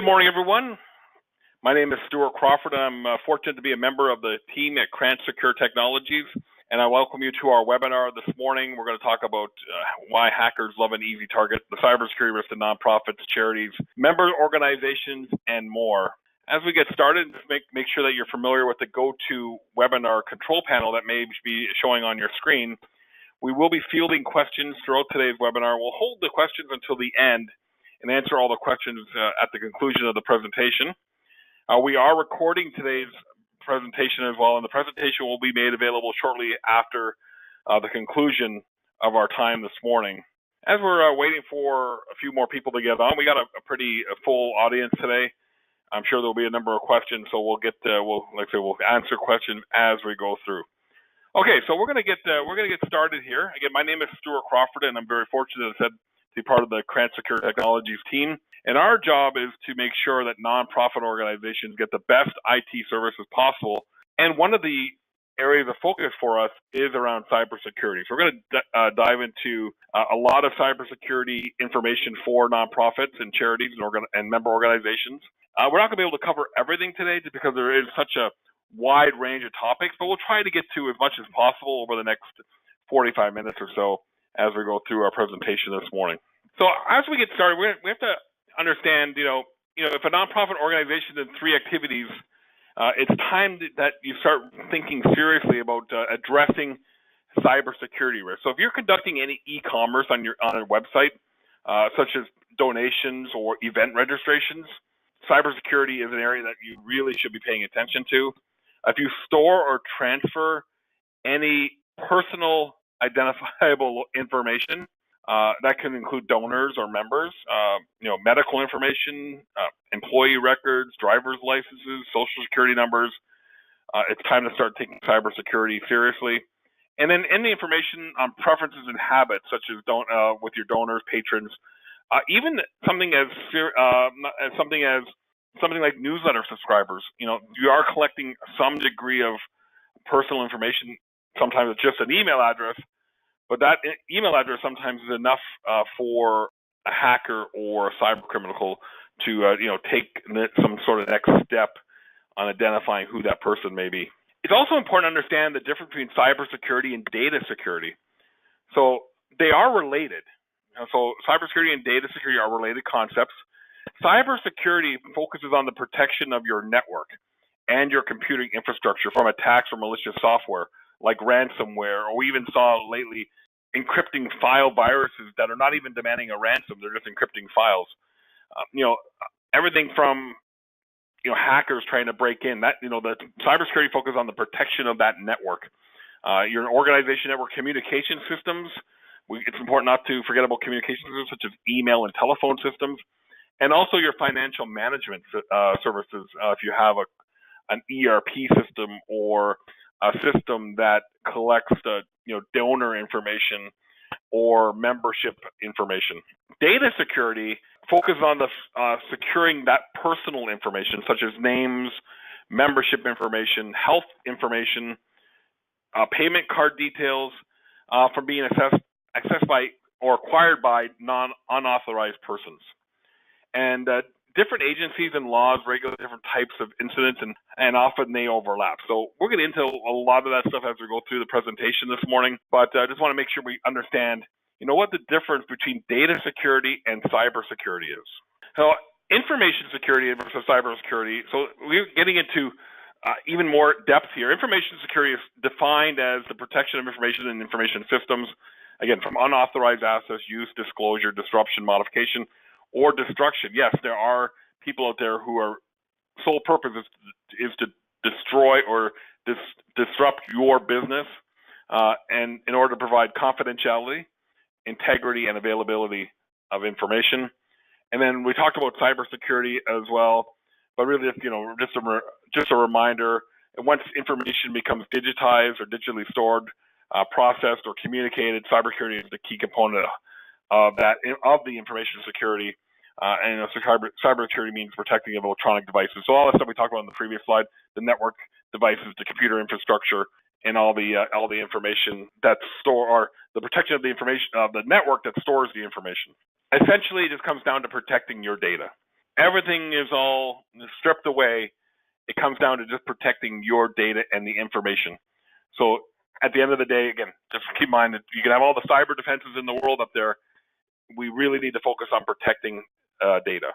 morning, everyone. My name is Stuart Crawford, and I'm fortunate to be a member of the team at Secure Technologies, and I welcome you to our webinar this morning. We're going to talk about why hackers love an easy target, the cybersecurity risk to nonprofits, charities, member organizations, and more. As we get started, make sure that you're familiar with the GoToWebinar control panel that may be showing on your screen. We will be fielding questions throughout today's webinar. We'll hold the questions until the end and answer all the questions at the conclusion of the presentation. We are recording today's presentation as well, and the presentation will be made available shortly after the conclusion of our time this morning. As we're waiting for a few more people to get on, we got a pretty full audience today. I'm sure there'll be a number of questions, so we'll answer questions as we go through. Okay, so we're gonna get started here. Again, my name is Stuart Crawford, and I'm very fortunate, as I said, to be part of the Secure Technologies team. And our job is to make sure that nonprofit organizations get the best IT services possible. And one of the areas of focus for us is around cybersecurity. So we're going to dive into a lot of cybersecurity information for nonprofits and charities and member organizations. We're not going to be able to cover everything today just because there is such a wide range of topics, but we'll try to get to as much as possible over the next 45 minutes or so as we go through our presentation this morning. So as we get started, we have to understand, if a nonprofit organization did 3 activities, it's time that you start thinking seriously about addressing cybersecurity risk. So if you're conducting any e-commerce on a website, such as donations or event registrations, cybersecurity is an area that you really should be paying attention to. If you store or transfer any personal identifiable information, that can include donors or members, medical information, employee records, driver's licenses, social security numbers. It's time to start taking cybersecurity seriously. And then any information on preferences and habits, such as with your donors, patrons, even something like newsletter subscribers. You are collecting some degree of personal information. Sometimes it's just an email address. But that email address sometimes is enough for a hacker or a cyber criminal to take some sort of next step on identifying who that person may be. It's also important to understand the difference between cybersecurity and data security. So they are related. So cybersecurity and data security are related concepts. Cybersecurity focuses on the protection of your network and your computing infrastructure from attacks or malicious software, like ransomware, or we even saw lately encrypting file viruses that are not even demanding a ransom, they're just encrypting files. Everything from hackers trying to break in, that the cybersecurity focuses on the protection of that network. Your organization network communication systems, it's important not to forget about communication systems such as email and telephone systems, and also your financial management services. If you have an ERP system or a system that collects donor information or membership information. Data security focuses on the securing that personal information, such as names, membership information, health information, payment card details, from being accessed by or acquired by unauthorized persons. And different agencies and laws regulate different types of incidents, and often they overlap. So we're going to get into a lot of that stuff as we go through the presentation this morning, but I just want to make sure we understand, what the difference between data security and cybersecurity is. So information security versus cybersecurity. So we're getting into even more depth here. Information security is defined as the protection of information and information systems, again, from unauthorized access, use, disclosure, disruption, modification, or destruction. Yes, there are people out there who are sole purpose is to destroy or disrupt your business, and in order to provide confidentiality, integrity, and availability of information. And then we talked about cybersecurity as well, but really, just a reminder. Once information becomes digitized or digitally stored, processed, or communicated, cybersecurity is the key component of the information security. And cybersecurity means protecting of electronic devices. So all the stuff we talked about in the previous slide, the network devices, the computer infrastructure, and all the information that or the protection of the information of the network that stores the information. Essentially, it just comes down to protecting your data. everything is all stripped away. It comes down to just protecting your data and the information. So at the end of the day, again, just keep in mind that you can have all the cyber defenses in the world up there. We really need to focus on protecting data.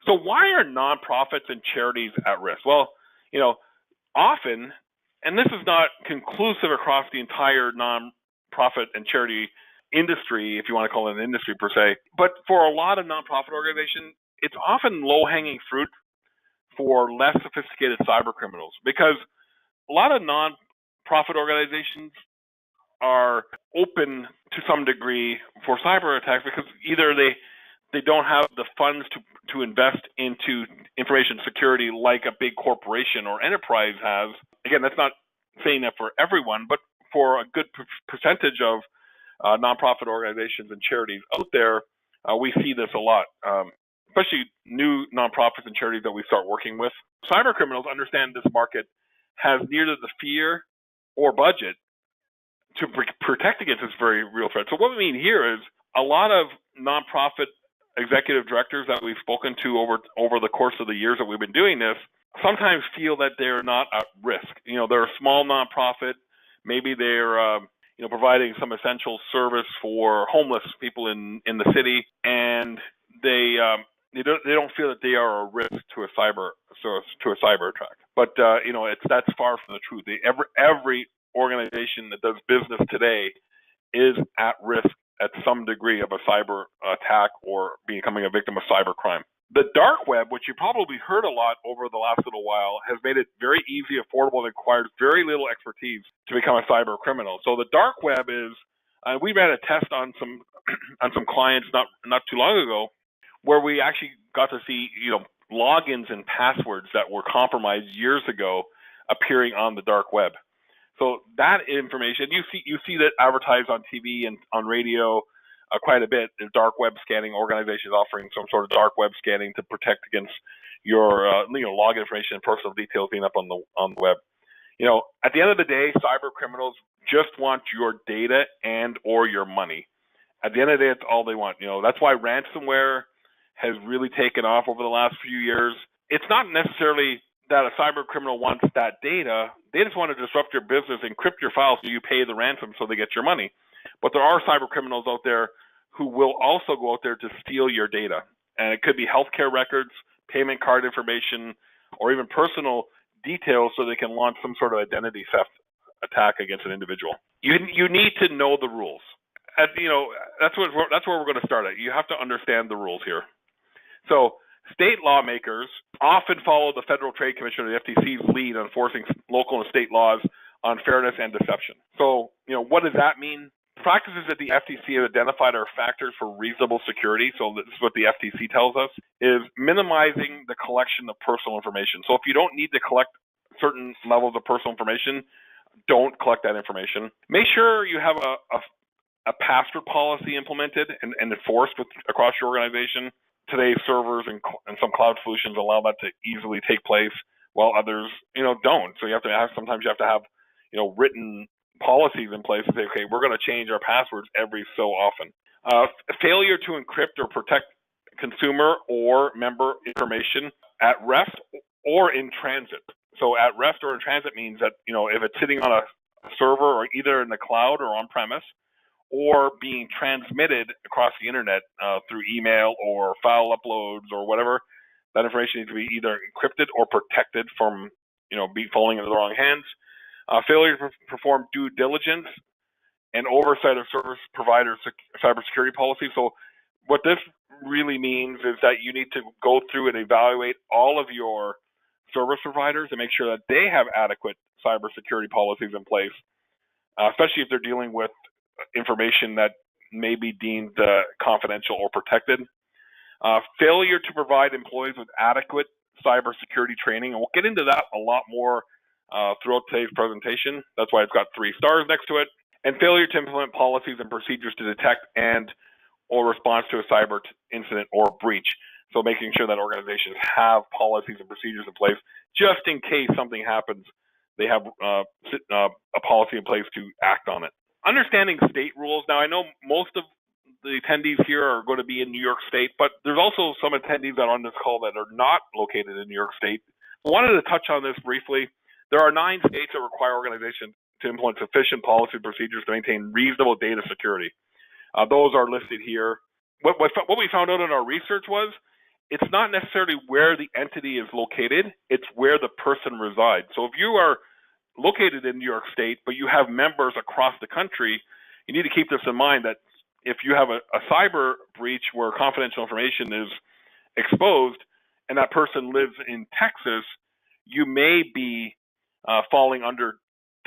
So why are nonprofits and charities at risk? Well, often, and this is not conclusive across the entire nonprofit and charity industry, if you want to call it an industry per se, but for a lot of nonprofit organizations, it's often low-hanging fruit for less sophisticated cyber criminals, because a lot of nonprofit organizations are open to some degree for cyber attacks because either they don't have the funds to invest into information security like a big corporation or enterprise has. Again, that's not saying that for everyone, but for a good percentage of nonprofit organizations and charities out there, we see this a lot, especially new nonprofits and charities that we start working with. Cyber criminals understand this market has neither the fear or budget to protect against this very real threat. So what we mean here is a lot of nonprofit executive directors that we've spoken to over the course of the years that we've been doing this sometimes feel that they're not at risk. They're a small nonprofit. Maybe they're providing some essential service for homeless people in the city, and they don't feel that they are a risk to a cyber attack. But that's far from the truth. Every organization that does business today is at risk at some degree of a cyber attack or becoming a victim of cyber crime. The dark web, which you probably heard a lot over the last little while, has made it very easy, affordable, and requires very little expertise to become a cyber criminal. So the dark web is, we ran a test on some clients not too long ago, where we actually got to see logins and passwords that were compromised years ago appearing on the dark web. So that information, you see that advertised on TV and on radio quite a bit. The dark web scanning organizations offering some sort of dark web scanning to protect against your login information and personal details being up on the web. At the end of the day, cyber criminals just want your data and or your money. At the end of the day, it's all they want. That's why ransomware has really taken off over the last few years. It's not necessarily that a cyber criminal wants that data. They just want to disrupt your business, encrypt your files so you pay the ransom so they get your money. But there are cyber criminals out there who will also go out there to steal your data. And it could be healthcare records, payment card information, or even personal details so they can launch some sort of identity theft attack against an individual. You need to know the rules. That's where we're going to start at. You have to understand the rules here. So state lawmakers often follow the Federal Trade Commission or the FTC's lead on enforcing local and state laws on fairness and deception. So, what does that mean? Practices that the FTC has identified are factors for reasonable security. So this is what the FTC tells us, is minimizing the collection of personal information. So if you don't need to collect certain levels of personal information, don't collect that information. Make sure you have a password policy implemented and enforced across your organization. Today's servers and some cloud solutions allow that to easily take place, while others, don't. So sometimes you have to have, written policies in place to say, okay, we're going to change our passwords every so often. Failure to encrypt or protect consumer or member information at rest or in transit. So at rest or in transit means that, if it's sitting on a server or either in the cloud or on premise, or being transmitted across the internet through email or file uploads or whatever, that information needs to be either encrypted or protected from, falling into the wrong hands. Failure to perform due diligence and oversight of service providers' cybersecurity policy. So what this really means is that you need to go through and evaluate all of your service providers and make sure that they have adequate cybersecurity policies in place, especially if they're dealing with information that may be deemed confidential or protected. Failure to provide employees with adequate cybersecurity training, and we'll get into that a lot more throughout today's presentation. That's why it's got 3 stars next to it. And failure to implement policies and procedures to detect and or response to a cyber incident or breach. So making sure that organizations have policies and procedures in place just in case something happens, they have a policy in place to act on it. Understanding state rules. Now, I know most of the attendees here are going to be in New York State, but there's also some attendees that are on this call that are not located in New York State. I wanted to touch on this briefly. There are 9 states that require organizations to implement sufficient policy procedures to maintain reasonable data security. Those are listed here. What we found out in our research was it's not necessarily where the entity is located, it's where the person resides. So if you are located in New York State, but you have members across the country, you need to keep this in mind that if you have a cyber breach where confidential information is exposed and that person lives in Texas, you may be falling under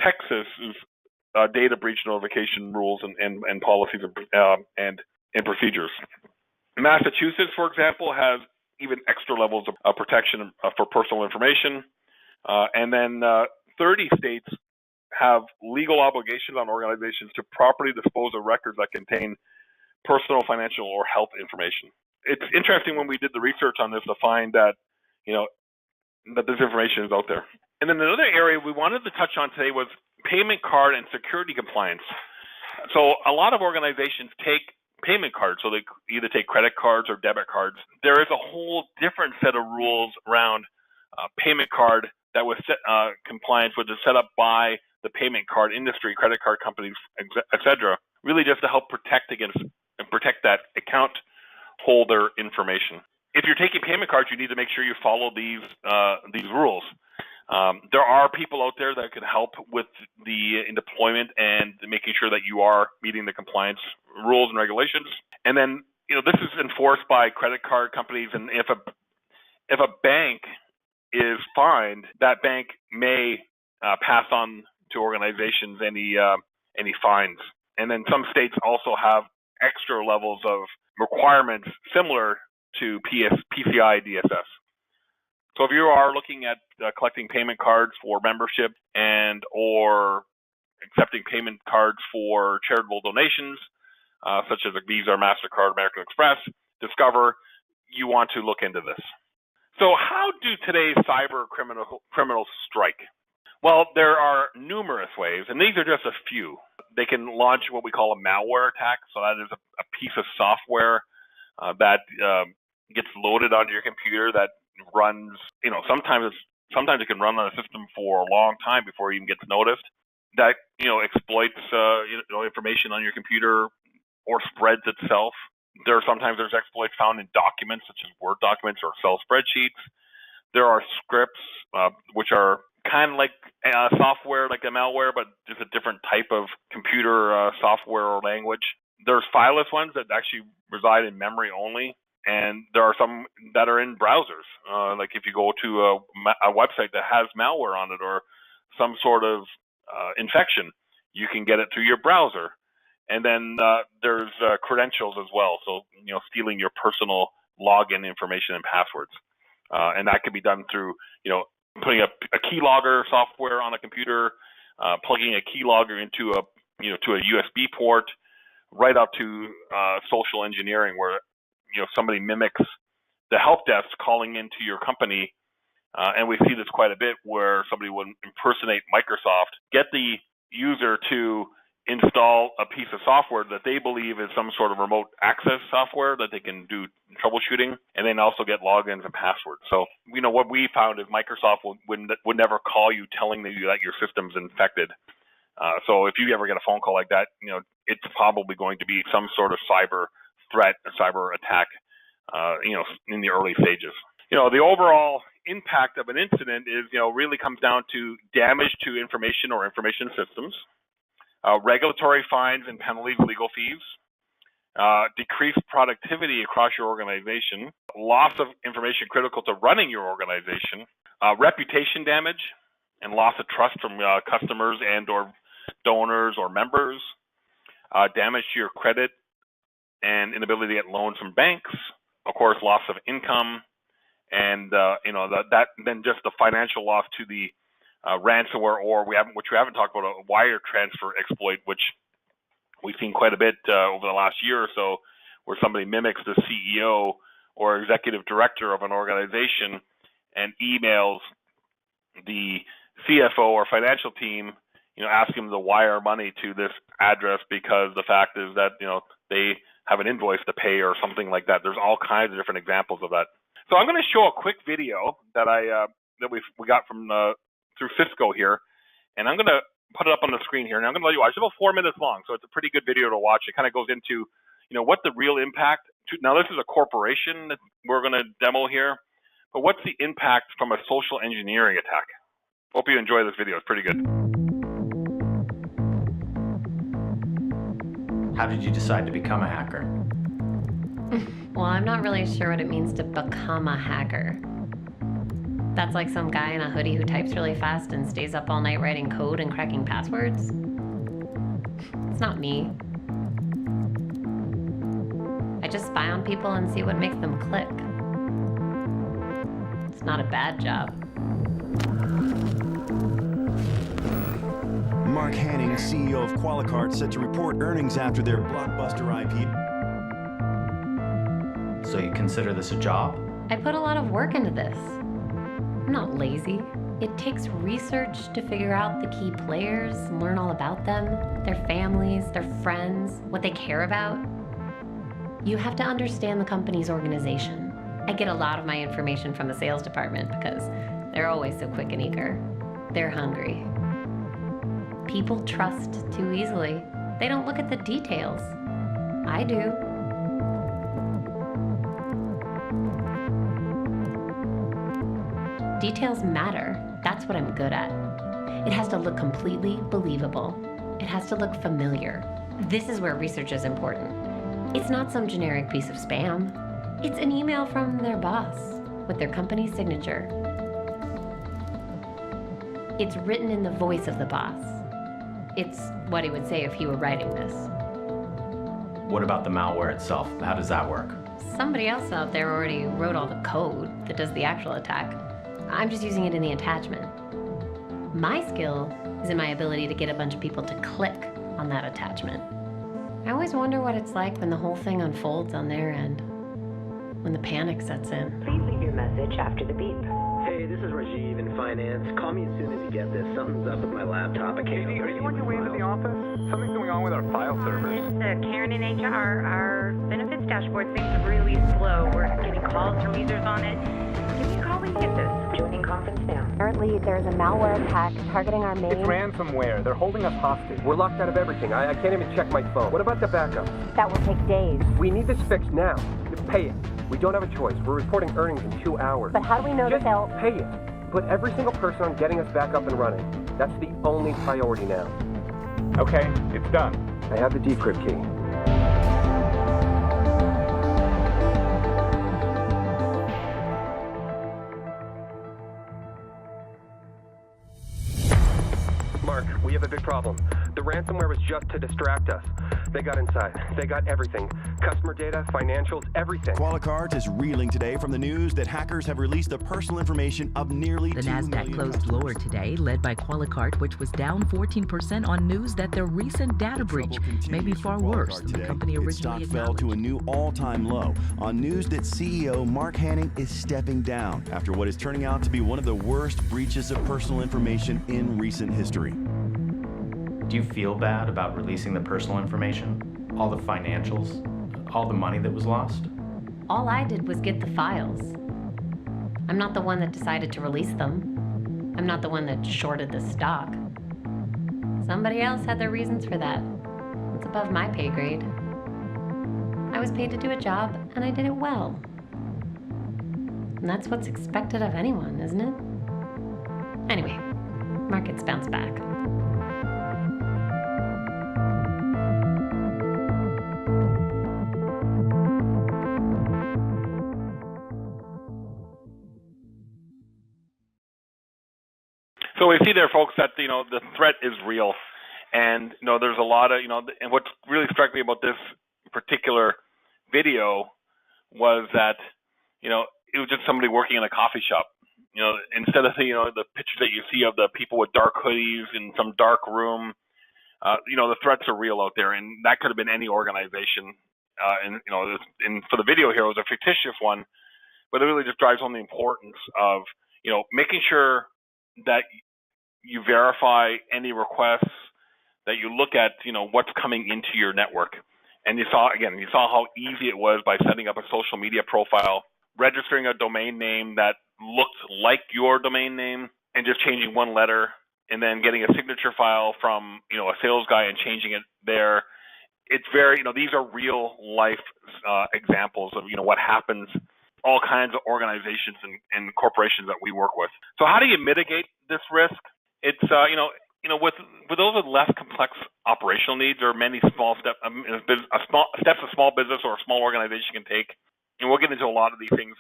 Texas's data breach notification rules and policies and procedures. Massachusetts, for example, has even extra levels of protection for personal information. And then 30 states have legal obligations on organizations to properly dispose of records that contain personal, financial, or health information. It's interesting when we did the research on this to find that, that this information is out there. And then another area we wanted to touch on today was payment card and security compliance. So a lot of organizations take payment cards, so they either take credit cards or debit cards. There is a whole different set of rules around payment card that was compliance, which is set up by the payment card industry, credit card companies, etc., really just to help protect that account holder information. If you're taking payment cards, you need to make sure you follow these rules. There are people out there that can help with the deployment and making sure that you are meeting the compliance rules and regulations. And then, this is enforced by credit card companies. And if a bank is fined, that bank may pass on to organizations any fines. And then some states also have extra levels of requirements similar to PCI DSS. So if you are looking at collecting payment cards for membership and or accepting payment cards for charitable donations, such as Visa, MasterCard, American Express, Discover, you want to look into this. So how do today's cyber criminals strike? Well, there are numerous ways, and these are just a few. They can launch what we call a malware attack. So that is a piece of software that gets loaded onto your computer that runs, sometimes it can run on a system for a long time before it even gets noticed. That, exploits, information on your computer or spreads itself. Sometimes there's exploits found in documents such as Word documents or Excel spreadsheets. There are scripts, which are kind of like software, like a malware, but just a different type of computer software or language. There's fileless ones that actually reside in memory only. And there are some that are in browsers. Like if you go to a website that has malware on it or some sort of infection, you can get it through your browser. And then there's credentials as well. So, stealing your personal login information and passwords. And that can be done through, putting a keylogger software on a computer, plugging a keylogger into to a USB port, right up to social engineering where, somebody mimics the help desk calling into your company. And we see this quite a bit where somebody would impersonate Microsoft, get the user to install a piece of software that they believe is some sort of remote access software that they can do troubleshooting, and then also get logins and passwords. So, what we found is Microsoft would never call you telling you that your system's infected. So if you ever get a phone call like that, it's probably going to be some sort of cyber threat, a cyber attack, in the early stages. The overall impact of an incident is, really comes down to damage to information or information systems, regulatory fines and penalties, legal fees, decreased productivity across your organization, loss of information critical to running your organization, reputation damage, and loss of trust from customers and or donors or members, damage to your credit and inability to get loans from banks, of course, loss of income, and then just the financial loss to the ransomware, or which we haven't talked about, a wire transfer exploit, which we've seen quite a bit over the last year or so, where somebody mimics the CEO or executive director of an organization and emails the CFO or financial team, asking them to wire money to this address because the fact is that, they have an invoice to pay or something like that. There's all kinds of different examples of that. So I'm going to show a quick video that we got from through Cisco here, and I'm going to put it up on the screen here. And I'm going to let you watch. It's about 4 minutes long, so it's a pretty good video to watch. It kind of goes into, what the real impact. Now this is a corporation that we're going to demo here, but what's the impact from a social engineering attack? Hope you enjoy this video. It's pretty good. How did you decide to become a hacker? Well, I'm not really sure what it means to become a hacker. That's like some guy in a hoodie who types really fast and stays up all night writing code and cracking passwords. It's not me. I just spy on people and see what makes them click. It's not a bad job. Mark Hanning, CEO of Qualicart, set to report earnings after their blockbuster IPO. So you consider this a job? I put a lot of work into this. I'm not lazy. It takes research to figure out the key players, learn all about them, their families, their friends, what they care about. You have to understand the company's organization. I get a lot of my information from the sales department because they're always so quick and eager. They're hungry. People trust too easily. They don't look at the details. I do. Details matter. That's what I'm good at. It has to look completely believable. It has to look familiar. This is where research is important. It's not some generic piece of spam. It's an email from their boss with their company's signature. It's written in the voice of the boss. It's what he would say if he were writing this. What about the malware itself? How does that work? Somebody else out there already wrote all the code that does the actual attack. I'm just using it in the attachment. My skill is in my ability to get a bunch of people to click on that attachment. I always wonder what it's like when the whole thing unfolds on their end, when the panic sets in. Please leave your message after the beep. Hey, this is Rajiv in finance. Call me as soon as you get this. Something's up with my laptop. I can't. Katie, are you on your way into the office? Something's going on with our file servers. It's Karen in HR. Our benefits dashboard seems really slow. We're getting calls from users on it. Give me a call when you get this. Joining conference now. Apparently, there's a malware attack targeting our main. It's ransomware. They're holding us hostage. We're locked out of everything. I can't even check my phone. What about the backup? That will take days. We need this fixed now. Just pay it. We don't have a choice. We're reporting earnings in 2 hours. But how do we know Just that they'll... pay it. Put every single person on getting us back up and running. That's the only priority now. Okay, it's done. I have the decrypt key. Mark, we have a big problem. The ransomware was just to distract us. They got inside. They got everything. Customer data, financials, everything. Qualicart is reeling today from the news that hackers have released the personal information of nearly The 2 Nasdaq million closed customers. lower today, led by Qualicart, which was down 14% on news that their recent data breach may be far worse than the company Its originally stock fell to a acknowledged. new all-time low on news that CEO Mark Hanning is stepping down after what is turning out to be one of the worst breaches of personal information in recent history. Do you feel bad about releasing the personal information? All the financials? All the money that was lost? All I did was get the files. I'm not the one that decided to release them. I'm not the one that shorted the stock. Somebody else had their reasons for that. It's above my pay grade. I was paid to do a job, and I did it well. And that's what's expected of anyone, isn't it? Anyway, markets bounce back. So we see there, folks, that the threat is real, and there's a lot of and what's really struck me about this particular video was that it was just somebody working in a coffee shop. Instead of the pictures that you see of the people with dark hoodies in some dark room, the threats are real out there, and that could have been any organization. And for the video here, it was a fictitious one, but it really just drives home the importance of making sure that you verify any requests, that you look at what's coming into your network, And you saw how easy it was by setting up a social media profile, registering a domain name that looked like your domain name, and just changing one letter, and then getting a signature file from a sales guy and changing it there. It's very these are real life examples of what happens. All kinds of organizations and corporations that we work with. So how do you mitigate this risk? It's with those with less complex operational needs, there are many small steps a small business or a small organization can take. And we'll get into a lot of these things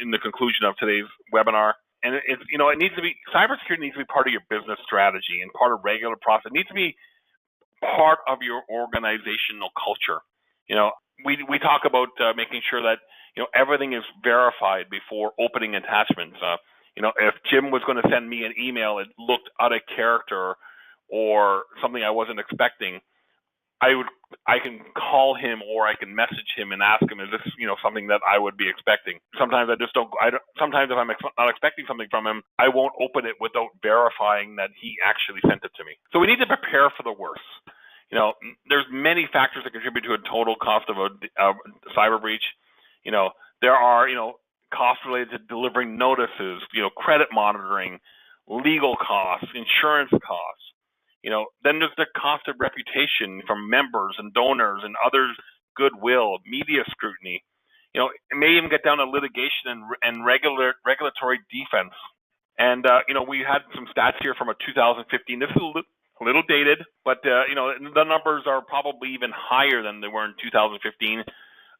in the conclusion of today's webinar. And it needs to be, cybersecurity needs to be part of your business strategy and part of regular process. It needs to be part of your organizational culture. We talk about making sure that everything is verified before opening attachments. If Jim was going to send me an email, it looked out of character or something I wasn't expecting, I can call him or I can message him and ask him, is this something that I would be expecting? Sometimes sometimes if I'm not expecting something from him, I won't open it without verifying that he actually sent it to me. So we need to prepare for the worst. There's many factors that contribute to a total cost of a cyber breach. There are costs related to delivering notices, credit monitoring, legal costs, insurance costs. Then there's the cost of reputation from members and donors and others' goodwill, media scrutiny. It may even get down to litigation and regulatory defense. And we had some stats here from a 2015. This is a little dated, but the numbers are probably even higher than they were in 2015.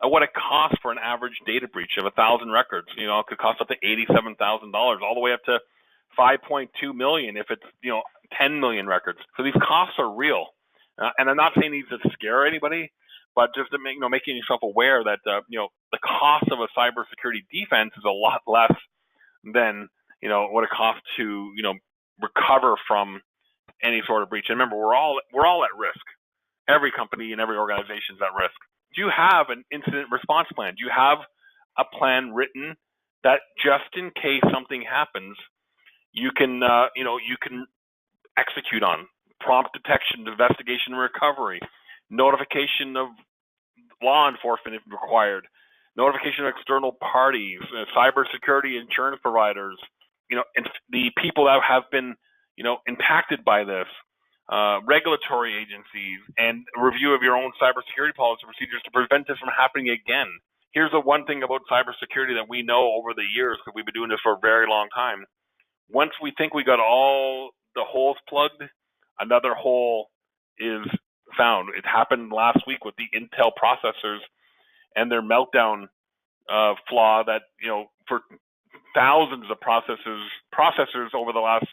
What it costs for an average data breach of 1,000 records. It could cost up to $87,000, all the way up to $5.2 million if it's 10 million records. So these costs are real, and I'm not saying these to scare anybody, but just to making yourself aware that the cost of a cybersecurity defense is a lot less than what it costs to recover from any sort of breach. And remember, we're all at risk. Every company and every organization is at risk. Do you have an incident response plan? Do you have a plan written that just in case something happens, you can execute on? Prompt detection, investigation, and recovery, notification of law enforcement if required, notification of external parties, cybersecurity insurance providers, and the people that have been impacted by this. Regulatory agencies, and a review of your own cybersecurity policy procedures to prevent this from happening again. Here's the one thing about cybersecurity that we know over the years, because we've been doing this for a very long time. Once we think we got all the holes plugged, another hole is found. It happened last week with the Intel processors and their meltdown flaw that, for thousands of processors over the last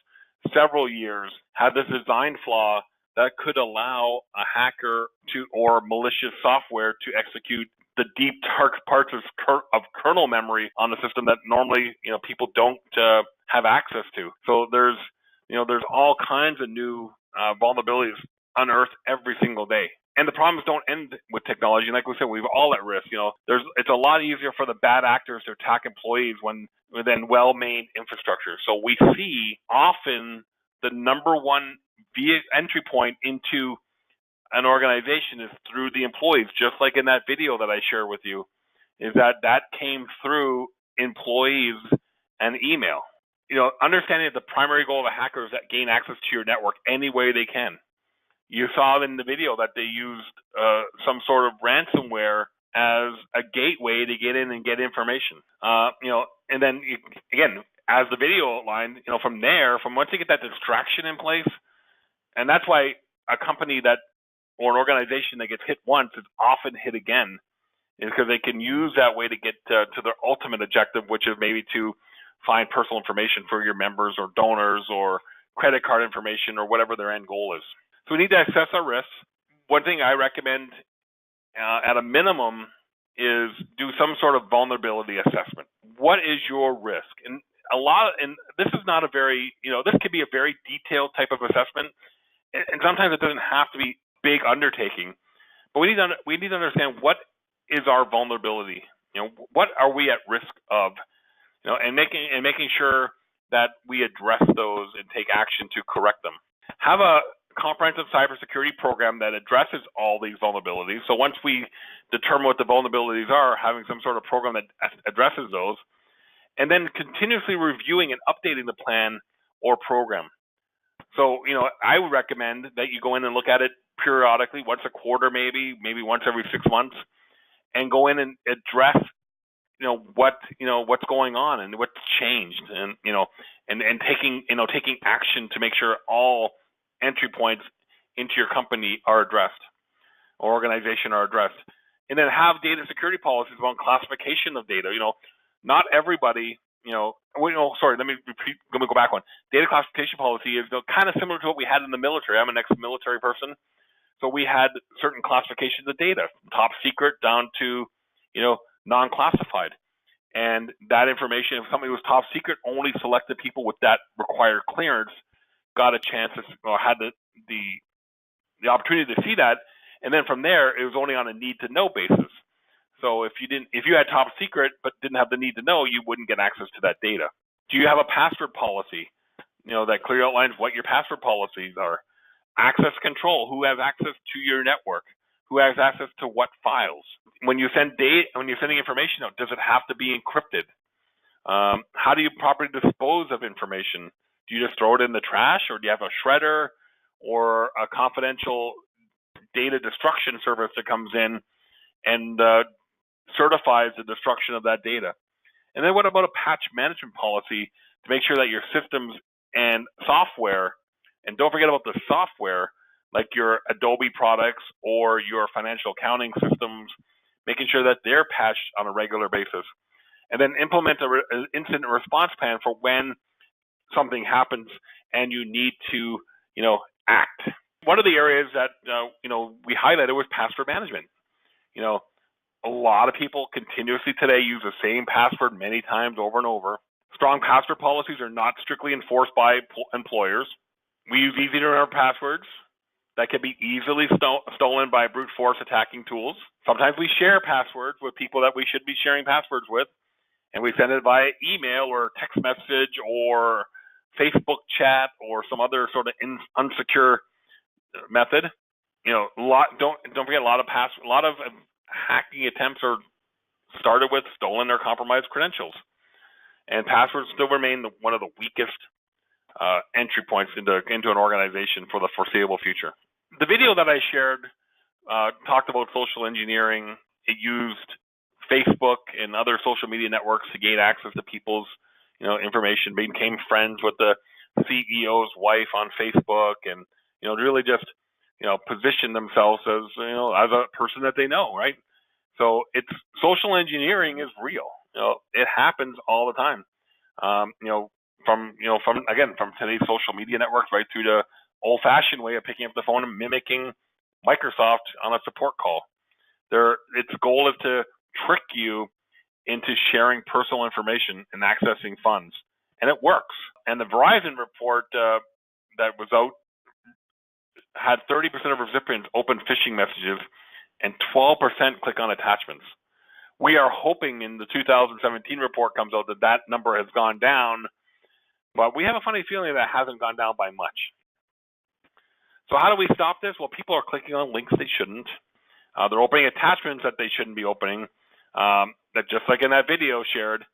several years had this design flaw that could allow a hacker or malicious software to execute the deep dark parts of kernel memory on the system that normally people don't have access to. So there's all kinds of new vulnerabilities unearthed every single day. And the problems don't end with technology. Like we said, we're all at risk. It's a lot easier for the bad actors to attack employees than well-made infrastructure. So we see often the number one entry point into an organization is through the employees, just like in that video that I share with you, is that came through employees and email. Understanding that the primary goal of a hacker is that gain access to your network any way they can. You saw in the video that they used some sort of ransomware as a gateway to get in and get information. And then again, as the video outlined, from once you get that distraction in place, and that's why a company or an organization that gets hit once is often hit again, is because they can use that way to get to their ultimate objective, which is maybe to find personal information for your members or donors or credit card information or whatever their end goal is. So we need to assess our risks. One thing I recommend at a minimum is do some sort of vulnerability assessment. What is your risk? And this is not a very, this could be a very detailed type of assessment. And sometimes it doesn't have to be big undertaking, but we need to understand what is our vulnerability. What are we at risk of? And making sure that we address those and take action to correct them. Have a comprehensive cybersecurity program that addresses all these vulnerabilities. So once we determine what the vulnerabilities are, having some sort of program that addresses those, and then continuously reviewing and updating the plan or program. So, I would recommend that you go in and look at it periodically, once a quarter maybe once every 6 months, and go in and address, what's going on and what's changed, and and taking action to make sure all entry points into your company are addressed or organization are addressed. And then have data security policies on classification of data. Not everybody, sorry, let me go back one. Data classification policy is kind of similar to what we had in the military. I'm an ex-military person. So we had certain classifications of data, top secret down to, non-classified. And that information, if something was top secret, only selected people with that required clearance got a chance or had the opportunity to see that. And then from there, it was only on a need to know basis. So if you had top secret but didn't have the need to know, you wouldn't get access to that data. Do you have a password policy? That clearly outlines what your password policies are. Access control: who has access to your network? Who has access to what files? When you send when you're sending information out, does it have to be encrypted? How do you properly dispose of information? Do you just throw it in the trash, or do you have a shredder or a confidential data destruction service that comes in and certifies the destruction of that data? And then what about a patch management policy to make sure that your systems and software, and don't forget about the software, like your Adobe products or your financial accounting systems, making sure that they're patched on a regular basis. And then implement an incident response plan for when something happens and you need to, act. One of the areas that, we highlighted was password management. A lot of people continuously today use the same password many times over and over. Strong password policies are not strictly enforced by employers. We use easy to remember passwords that can be easily stolen by brute force attacking tools. Sometimes we share passwords with people that we should be sharing passwords with, and we send it via email or text message or Facebook chat or some other sort of unsecure method. Don't forget, a lot of hacking attempts are started with stolen or compromised credentials, and passwords still remain one of the weakest entry points into an organization for the foreseeable future. The video that I shared talked about social engineering. It used Facebook and other social media networks to gain access to people's information, became friends with the CEO's wife on Facebook, and really just position themselves as as a person that they know, right? So it's social engineering is real. It happens all the time. From today's social media networks right through the old-fashioned way of picking up the phone and mimicking Microsoft on a support call. Its goal is to trick you into sharing personal information and accessing funds, and it works. And the Verizon report that was out had 30% of recipients open phishing messages and 12% click on attachments. We are hoping in the 2017 report comes out that number has gone down, but we have a funny feeling that hasn't gone down by much. So how do we stop this? Well, people are clicking on links they shouldn't. They're opening attachments that they shouldn't be opening. That just like in that video shared,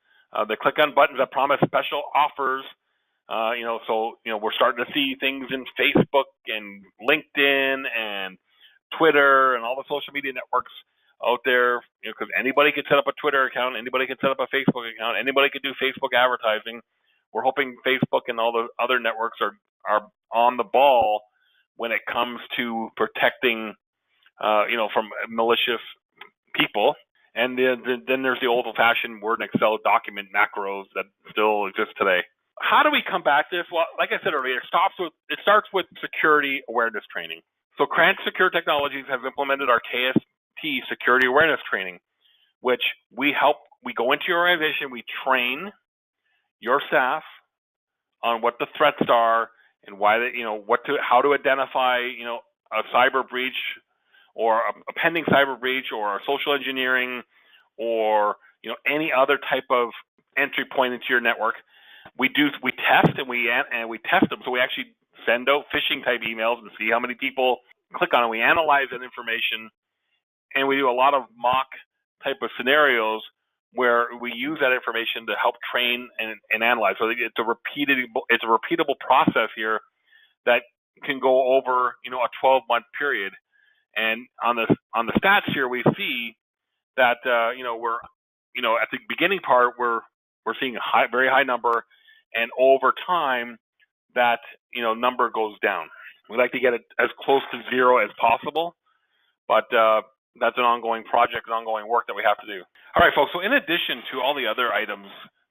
they click on buttons that promise special offers. We're starting to see things in Facebook and LinkedIn and Twitter and all the social media networks out there, because anybody can set up a Twitter account, anybody can set up a Facebook account, anybody can do Facebook advertising. We're hoping Facebook and all the other networks are on the ball when it comes to protecting, from malicious people. And then there's the old-fashioned Word and Excel document macros that still exist today. How do we combat this? Well, like I said earlier, it starts with security awareness training. So Cranch Secure Technologies has implemented our KST security awareness training, which we go into your organization, we train your staff on what the threats are and why how to identify, a cyber breach or a pending cyber breach or a social engineering or, any other type of entry point into your network. We test and we test them. So we actually send out phishing type emails and see how many people click on it. We analyze that information, and we do a lot of mock type of scenarios where we use that information to help train and analyze. So it's a repeatable process here that can go over a 12-month period. And on the stats here, we see that we're at the beginning part we're seeing a very high number, and over time that number goes down. We like to get it as close to zero as possible, but that's an ongoing project, an ongoing work that we have to do. All right, folks. So in addition to all the other items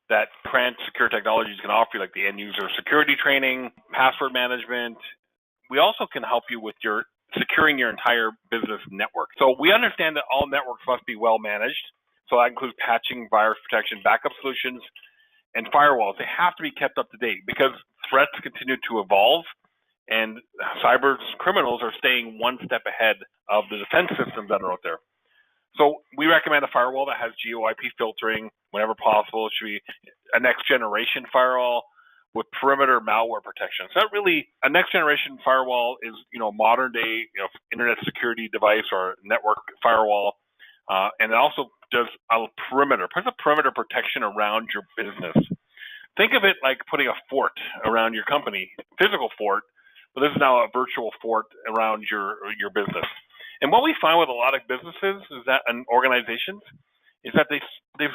that Prant Secure Technologies can offer you, like the end user security training, password management, we also can help you with your securing your entire business network. So we understand that all networks must be well managed. So that includes patching, virus protection, backup solutions, and firewalls. They have to be kept up to date because threats continue to evolve, and cyber criminals are staying one step ahead of the defense systems that are out there. So we recommend a firewall that has GeoIP filtering whenever possible. It should be a next generation firewall with perimeter malware protection. So that really, a next generation firewall is modern day internet security device or network firewall, and it also does a perimeter, puts a perimeter protection around your business. Think of it like putting a fort around your company, physical fort, but this is now a virtual fort around your business. And what we find with a lot of businesses is that, and organizations, is that they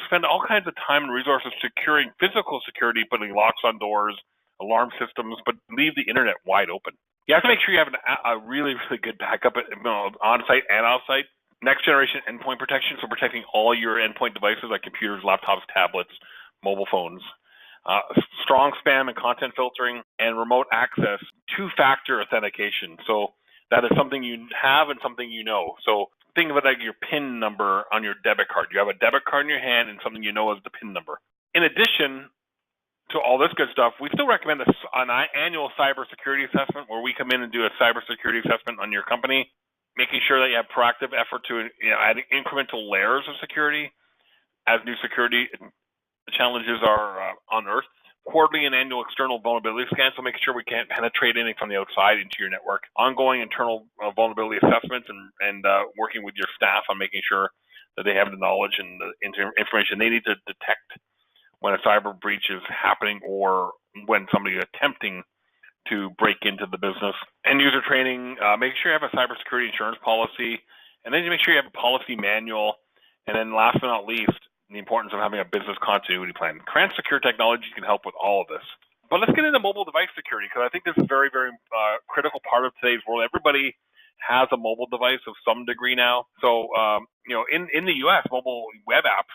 spend all kinds of time and resources securing physical security, putting locks on doors, alarm systems, but leave the internet wide open. You have to make sure you have a really, really good backup on-site and off-site. Next generation endpoint protection, so protecting all your endpoint devices like computers, laptops, tablets, mobile phones. Strong spam and content filtering, and remote access, two-factor authentication. So that is something you have and something you know. So think of it like your PIN number on your debit card. You have a debit card in your hand and something you know as the PIN number. In addition to all this good stuff, we still recommend an annual cybersecurity assessment where we come in and do a cybersecurity assessment on your company, making sure that you have proactive effort to add incremental layers of security as new security challenges are unearthed. Quarterly and annual external vulnerability scans, so making sure we can't penetrate anything from the outside into your network. Ongoing internal vulnerability assessments and working with your staff on making sure that they have the knowledge and the information they need to detect when a cyber breach is happening or when somebody is attempting to break into the business. End user training, make sure you have a cybersecurity insurance policy, and then you make sure you have a policy manual. And then last but not least, the importance of having a business continuity plan. Prant Secure Technologies can help with all of this. But let's get into mobile device security, because I think this is a very, very critical part of today's world. Everybody has a mobile device of some degree now. So, in the U.S., mobile web apps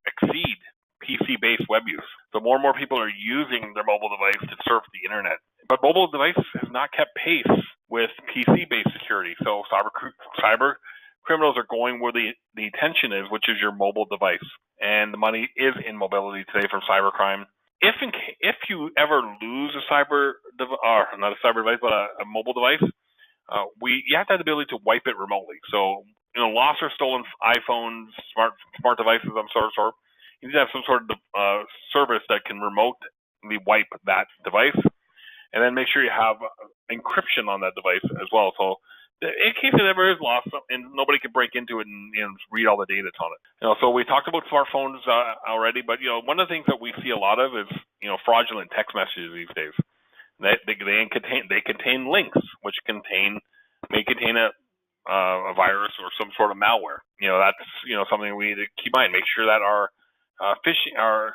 exceed PC-based web use. So more and more people are using their mobile device to surf the internet. But mobile device has not kept pace with PC-based security. So cyber criminals are going where the attention is, which is your mobile device. And the money is in mobility today from cybercrime. If you ever lose a not a cyber device, but a mobile device, you have to have the ability to wipe it remotely. So, lost or stolen iPhones, smart devices, you need to have some sort of service that can remotely wipe that device, and then make sure you have encryption on that device as well. So, in case it ever is lost and nobody can break into it and read all the data that's on it. So we talked about smartphones already, but one of the things that we see a lot of is fraudulent text messages these days. They contain links which may contain a virus or some sort of malware. That's something we need to keep in mind. Make sure that our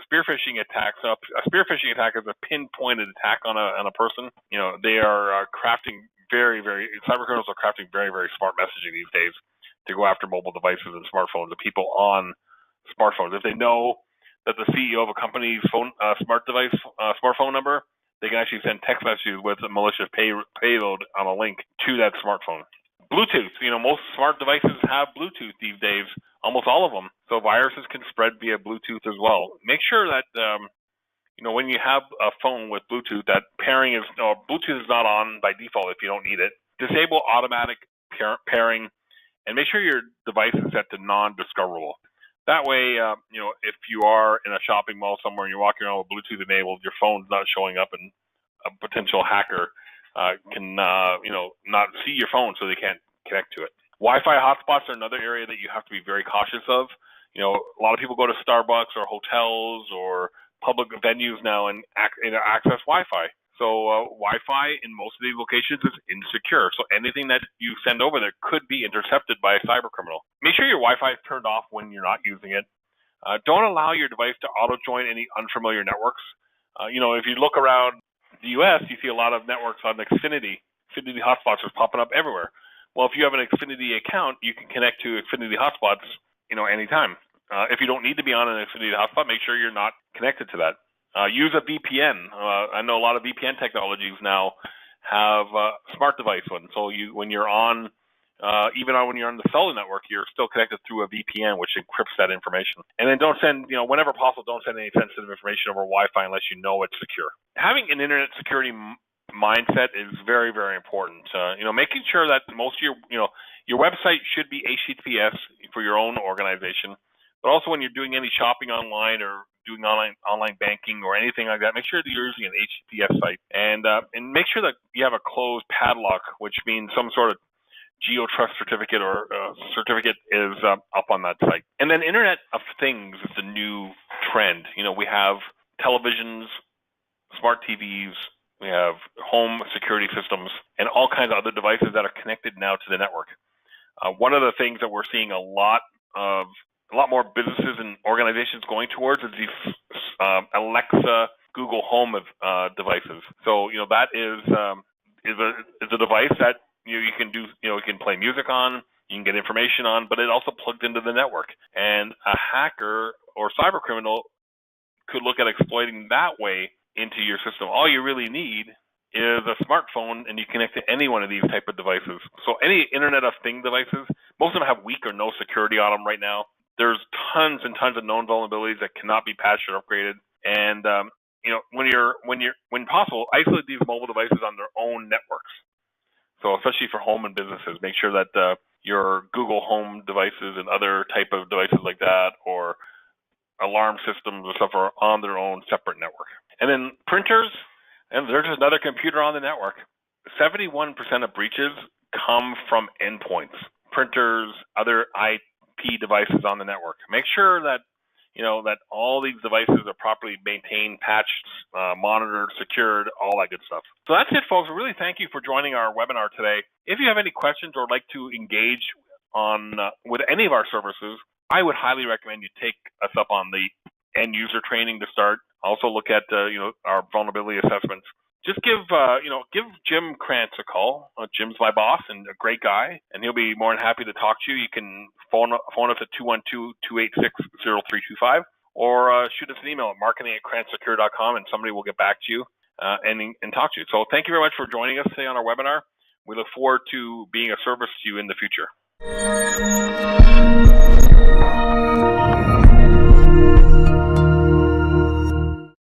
spear phishing attacks. A spear phishing attack is a pinpointed attack on a person. They are crafting cyber criminals are crafting very, very smart messaging these days to go after mobile devices and smartphones, the people on smartphones. If they know that the CEO of a company's smartphone number, they can actually send text messages with a malicious payload on a link to that smartphone. Bluetooth, most smart devices have Bluetooth these days, almost all of them. So viruses can spread via Bluetooth as well. Make sure that, when you have a phone with Bluetooth, that Bluetooth is not on by default if you don't need it. Disable automatic pairing, and make sure your device is set to non-discoverable. That way, if you are in a shopping mall somewhere and you're walking around with Bluetooth enabled, your phone's not showing up and a potential hacker can not see your phone, so they can't connect to it. Wi-Fi hotspots are another area that you have to be very cautious of. A lot of people go to Starbucks or hotels or public venues now and access Wi-Fi. So Wi-Fi in most of these locations is insecure. So anything that you send over there could be intercepted by a cyber criminal. Make sure your Wi-Fi is turned off when you're not using it. Don't allow your device to auto-join any unfamiliar networks. If you look around the U.S., you see a lot of networks on Xfinity. Xfinity hotspots are popping up everywhere. Well, if you have an Xfinity account, you can connect to Xfinity hotspots, anytime. If you don't need to be on an Xfinity hotspot, make sure you're not connected to that. Use a VPN. I know a lot of VPN technologies now have smart device ones. So when you're on, even when you're on the cellular network, you're still connected through a VPN, which encrypts that information. And then don't send, whenever possible, don't send any sensitive information over Wi-Fi unless you know it's secure. Having an internet security mindset is very, very important. Making sure that most of your website should be HTTPS for your own organization, but also when you're doing any shopping online or doing online banking or anything like that, make sure that you're using an HTTPS site, and make sure that you have a closed padlock, which means some sort of GeoTrust certificate or certificate is up on that site. And then Internet of Things is the new trend. We have televisions, smart TVs, we have home security systems, and all kinds of other devices that are connected now to the network. One of the things that we're seeing a lot more businesses and organizations going towards is these Alexa, Google Home devices. So that is a device that you can do. You can play music on, you can get information on, but it also plugs into the network. And a hacker or cyber criminal could look at exploiting that way into your system. All you really need is a smartphone, and you connect to any one of these type of devices. So any Internet of Things devices, most of them have weak or no security on them right now. There's tons and tons of known vulnerabilities that cannot be patched or upgraded. And when possible, isolate these mobile devices on their own networks. So especially for home and businesses, make sure that your Google Home devices and other type of devices like that, or alarm systems or stuff, are on their own separate network. And then printers, and there's another computer on the network. 71% of breaches come from endpoints, printers, other IP devices on the network. Make sure that that all these devices are properly maintained, patched, monitored, secured, all that good stuff. So that's it, folks. We really thank you for joining our webinar today. If you have any questions or like to engage with any of our services, I would highly recommend you take us up on the end user training to start. Also look at our vulnerability assessments. Just give Jim Krantz a call. Jim's my boss and a great guy, and he'll be more than happy to talk to you. You can phone us at 212-286-0325, or shoot us an email at marketing@krantzsecure.com, and somebody will get back to you and talk to you. So thank you very much for joining us today on our webinar. We look forward to being of service to you in the future.